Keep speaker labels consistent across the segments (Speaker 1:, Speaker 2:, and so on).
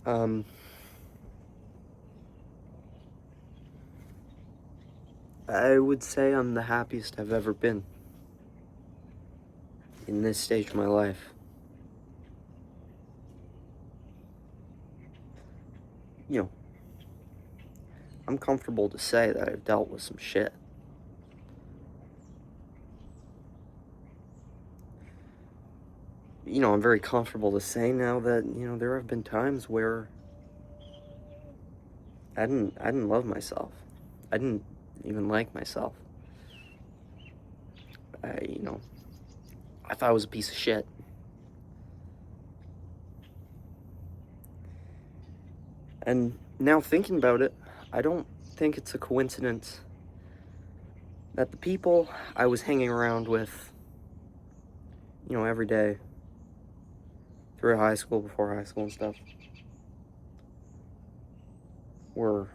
Speaker 1: Um, I would say I'm the happiest I've ever been in this stage of my life. You know, I'm comfortable to say that I've dealt with some shit. I'm very comfortable to say now that, there have been times where I didn't love myself. I didn't even like myself. I I thought I was a piece of shit. And now thinking about it, I don't think it's a coincidence that the people I was hanging around with, every day through high school, before high school and stuff, were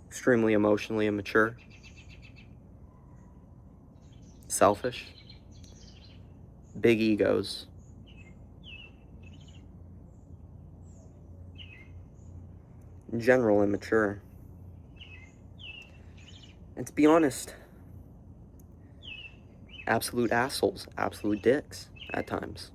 Speaker 1: extremely emotionally immature, selfish, big egos, in general immature. And to be honest, absolute assholes, absolute dicks at times.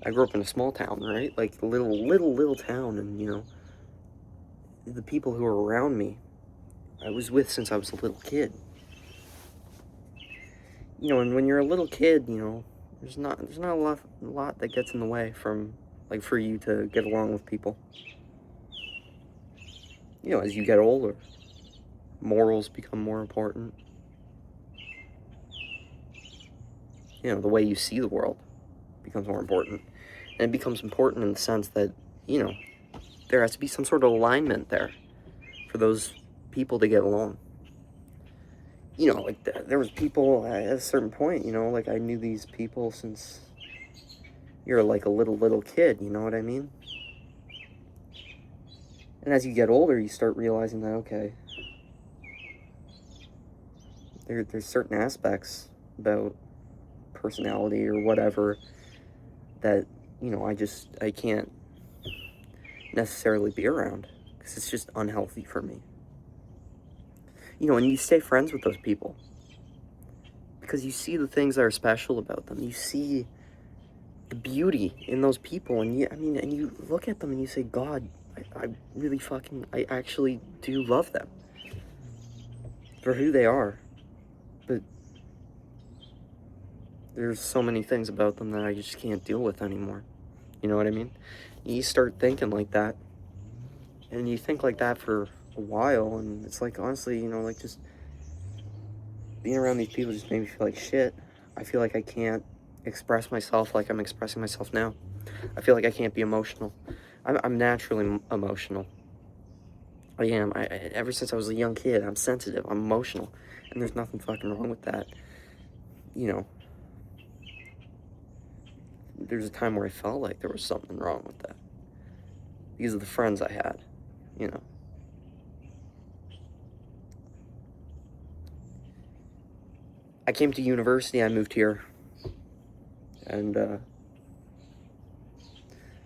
Speaker 1: I grew up in a small town, right? Like a little town, and the people who were around me, I was with since I was a little kid. And when you're a little kid, there's not a lot that gets in the way from, like, for you to get along with people. As you get older, morals become more important. The way you see the world becomes more important. And it becomes important in the sense that, there has to be some sort of alignment there for those people to get along. Like, there was people at a certain point, like, I knew these people since you're like a little kid, you know what I mean? And as you get older, you start realizing that, okay, there's certain aspects about personality or whatever that, I can't necessarily be around because it's just unhealthy for me. And you stay friends with those people because you see the things that are special about them. You see the beauty in those people, and you look at them and you say, God, I actually do love them for who they are. But there's so many things about them that I just can't deal with anymore. You know what I mean? You start thinking like that, and you think like that for a while, and it's like, honestly, like, just being around these people just made me feel like shit. I feel like I can't express myself like I'm expressing myself now. I feel like I can't be emotional. I'm naturally emotional. I am. Ever since I was a young kid, I'm sensitive. I'm emotional, and there's nothing fucking wrong with that. There's a time where I felt like there was something wrong with that because of the friends I had. You know. I came to university. I moved here, and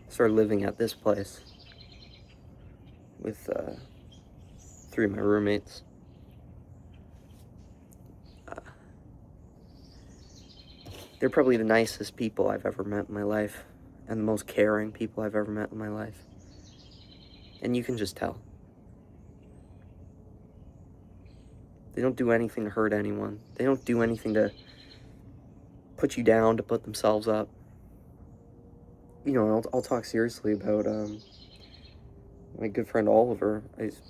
Speaker 1: started living at this place with three of my roommates. They're probably the nicest people I've ever met in my life, and the most caring people I've ever met in my life. And you can just tell. They don't do anything to hurt anyone. They don't do anything to put you down, to put themselves up. I'll talk seriously about my good friend Oliver. He's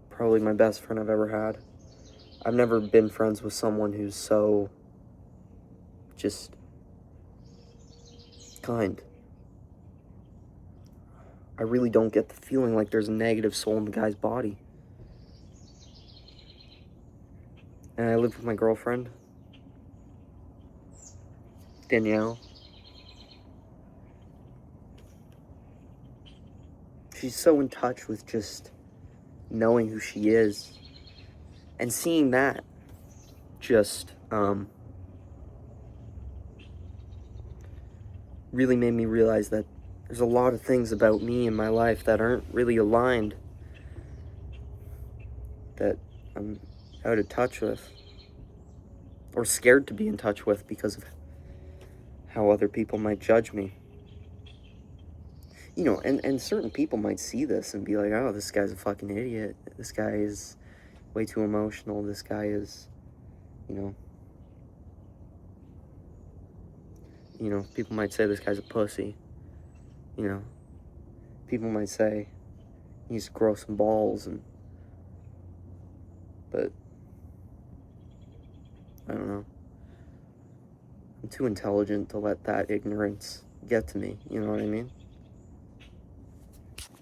Speaker 1: probably my best friend I've ever had. I've never been friends with someone who's so just kind. I really don't get the feeling like there's a negative soul in the guy's body. And I live with my girlfriend, Danielle. She's so in touch with just knowing who she is And seeing that just really made me realize that there's a lot of things about me in my life that aren't really aligned, that I'm out of touch with, or scared to be in touch with because of how other people might judge me. You know, and certain people might see this and be like, oh, this guy's a fucking idiot. This guy is way too emotional. This guy is, you know, people might say this guy's a pussy. You know, people might say he needs to grow some balls, but I don't know. I'm too intelligent to let that ignorance get to me. You know what I mean?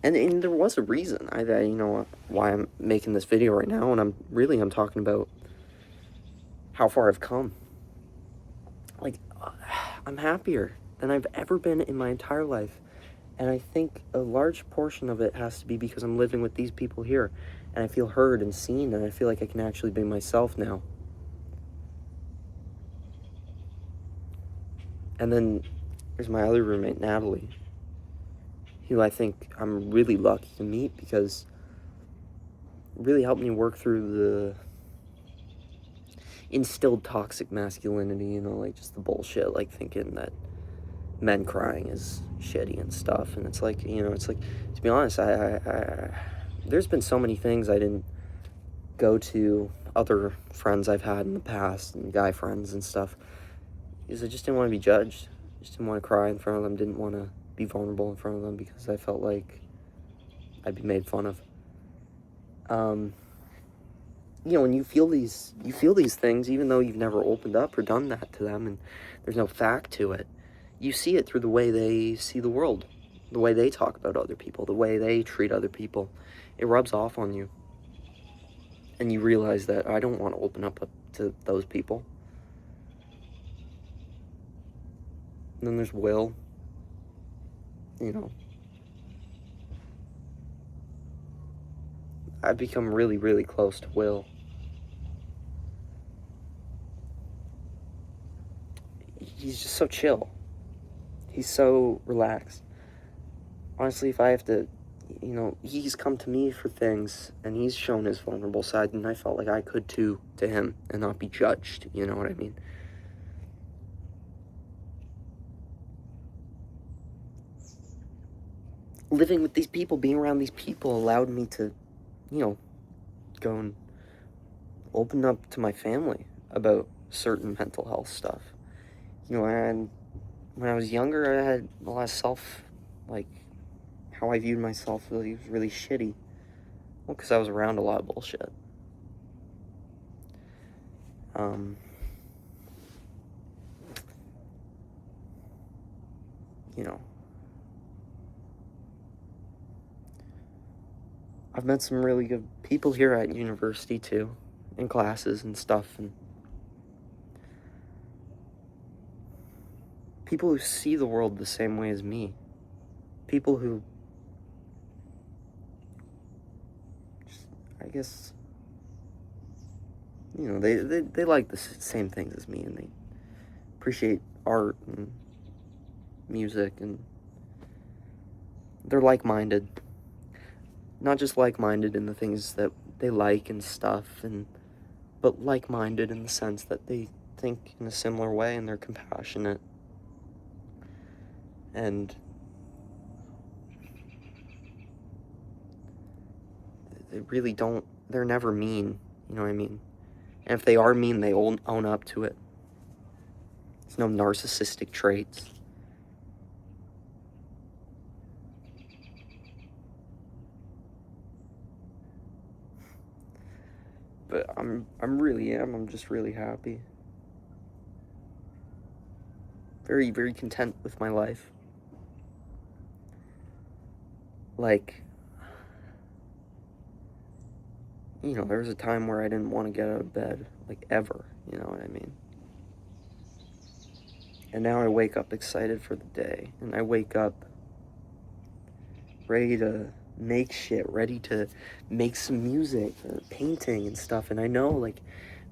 Speaker 1: And there was a reason why I'm making this video right now, and I'm talking about how far I've come. Like, I'm happier than I've ever been in my entire life. And I think a large portion of it has to be because I'm living with these people here. And I feel heard and seen, and I feel like I can actually be myself now. And then there's my other roommate, Natalie, who I think I'm really lucky to meet because it really helped me work through the instilled toxic masculinity, you know, like just the bullshit, like thinking that men crying is shitty and stuff. And it's like, you know, it's like, to be honest, I there's been so many things I didn't go to other friends I've had in the past and guy friends and stuff because I just didn't want to be judged. I just didn't want to cry in front of them, didn't want to be vulnerable in front of them because I felt like I'd be made fun of. You know, when you feel these things, even though you've never opened up or done that to them, and there's no fact to it, you see it through the way they see the world, the way they talk about other people, the way they treat other people. It rubs off on you. And you realize that I don't want to open up to those people. And then there's Will. You know, I've become really, really close to Will. He's just so chill. He's so relaxed. Honestly, if I have to, you know, he's come to me for things, and he's shown his vulnerable side, and I felt like I could too to him, and not be judged, you know what I mean? Living with these people, being around these people allowed me to, you know, go and open up to my family about certain mental health stuff. You know, and when I was younger, I had a lot of how I viewed myself was really shitty. Well, because I was around a lot of bullshit. You know, I've met some really good people here at university too, in classes and stuff, and people who see the world the same way as me. People who, I guess, you know, they like the same things as me, and they appreciate art and music, and they're like-minded. Not just like-minded in the things that they like and stuff, but like-minded in the sense that they think in a similar way, and they're compassionate. And they really don't, they're never mean, you know what I mean? And if they are mean, they own up to it. There's no narcissistic traits. But I'm just really happy. Very, very content with my life. Like, you know, there was a time where I didn't want to get out of bed, like, ever, you know what I mean? And now I wake up excited for the day, and I wake up ready to make shit, ready to make some music or painting and stuff. And I know, like,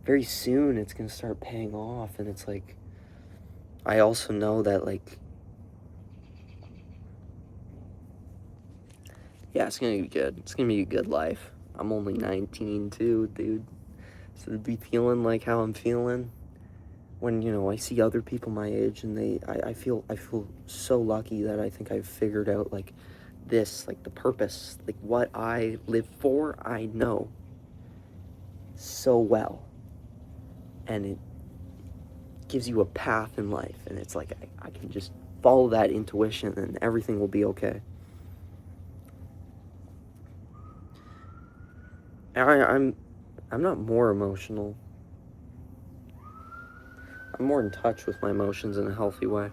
Speaker 1: very soon it's gonna start paying off. And it's like, I also know that, like, yeah, it's gonna be good. It's gonna be a good life. I'm only 19 too, dude. So to be feeling like how I'm feeling when, you know, I see other people my age, and I feel so lucky that I think I've figured out, like, this, like, the purpose, like, what I live for, I know so well. And it gives you a path in life, and it's like, I can just follow that intuition and everything will be okay. And I'm not more emotional. I'm more in touch with my emotions in a healthy way.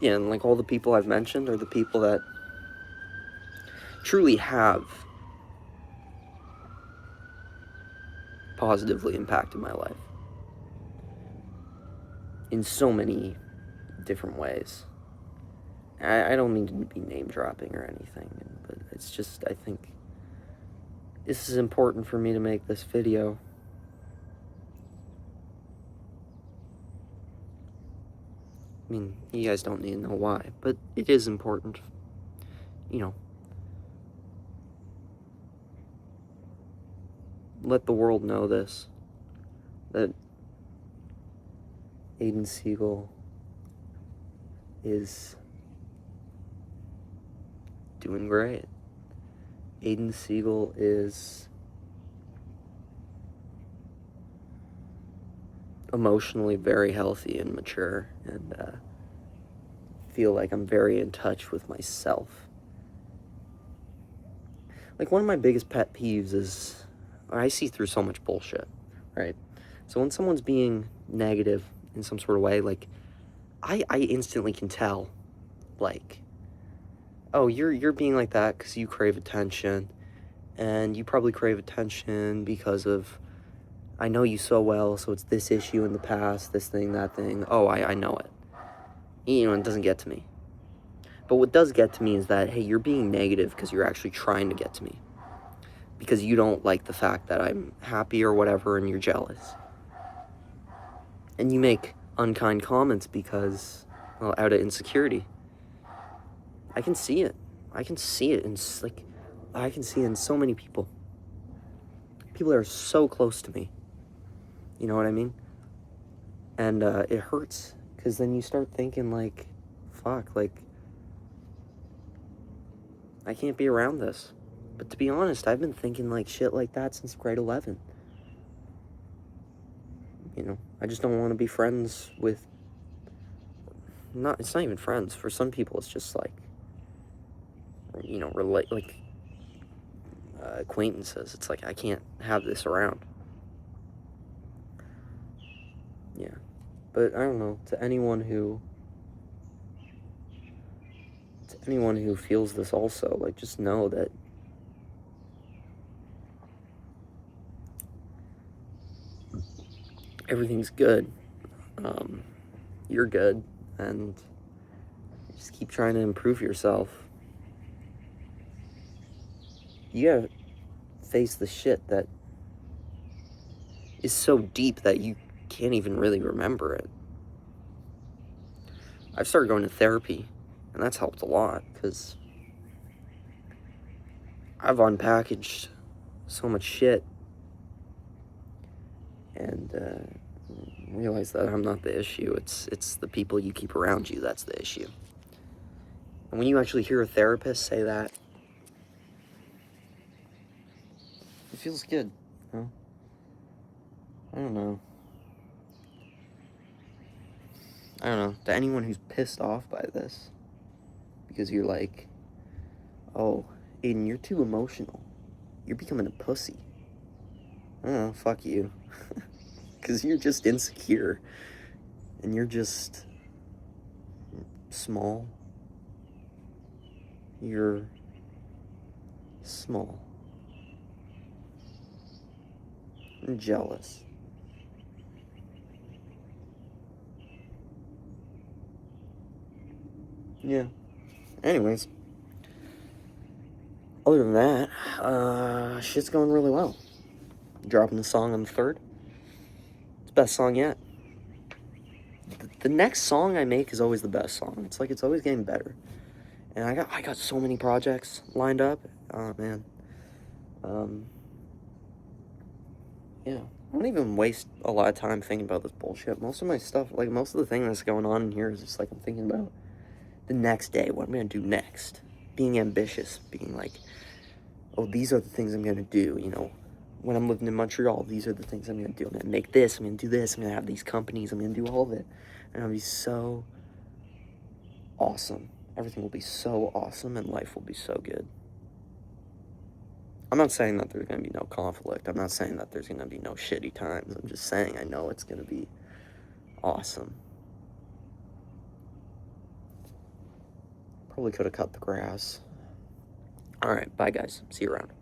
Speaker 1: Yeah, and like all the people I've mentioned are the people that truly have positively impacted my life in so many different ways. I don't mean to be name dropping or anything, but it's just, I think this is important for me to make this video. I mean, you guys don't need to know why, but it is important, you know. Let the world know this, that Aiden Siegel is doing great. Aiden Siegel is emotionally very healthy and mature, and feel like I'm very in touch with myself. Like, one of my biggest pet peeves is I see through so much bullshit, right? So when someone's being negative in some sort of way, like, I instantly can tell, like, oh, you're being like that because you crave attention, and you probably crave attention because of, I know you so well, so it's this issue in the past, this thing, that thing. Oh, I know it. You know, it doesn't get to me. But what does get to me is that, hey, you're being negative because you're actually trying to get to me. Because you don't like the fact that I'm happy or whatever, and you're jealous. And you make unkind comments because, well, out of insecurity. I can see it. I can see it in, like, I can see it in so many people. People that are so close to me. You know what I mean? And it hurts, because then you start thinking, like, fuck, like, I can't be around this. But to be honest, I've been thinking like shit like that since grade 11. You know, I just don't want to be friends with, it's not even friends. For some people, it's just like, you know, acquaintances. It's like, I can't have this around. Yeah. But I don't know, to anyone who feels this also, like, just know that everything's good. You're good, and just keep trying to improve yourself. You gotta face the shit that is so deep that you can't even really remember it. I've started going to therapy, and that's helped a lot, because I've unpackaged so much shit, and realized that I'm not the issue. It's the people you keep around you that's the issue. And when you actually hear a therapist say that, it feels good, you know? I don't know. To anyone who's pissed off by this, because you're like, oh, Aiden, you're too emotional. You're becoming a pussy. I don't know, fuck you. Because you're just insecure. And you're just small. You're small. And jealous. Yeah. Anyways, other than that, shit's going really well. Dropping the song on the 3rd. It's the best song yet. The next song I make is always the best song. It's like it's always getting better. And I got so many projects lined up. Oh man. Yeah. I don't even waste a lot of time thinking about this bullshit. Most of my stuff, like most of the thing that's going on in here is just like I'm thinking about the next day, what I'm gonna do next. Being ambitious, being like, oh, these are the things I'm gonna do, you know. When I'm living in Montreal, these are the things I'm gonna do. I'm gonna make this, I'm gonna do this, I'm gonna have these companies, I'm gonna do all of it. And it'll be so awesome. Everything will be so awesome and life will be so good. I'm not saying that there's gonna be no conflict. I'm not saying that there's gonna be no shitty times. I'm just saying I know it's gonna be awesome. Probably could have cut the grass. Alright, bye guys. See you around.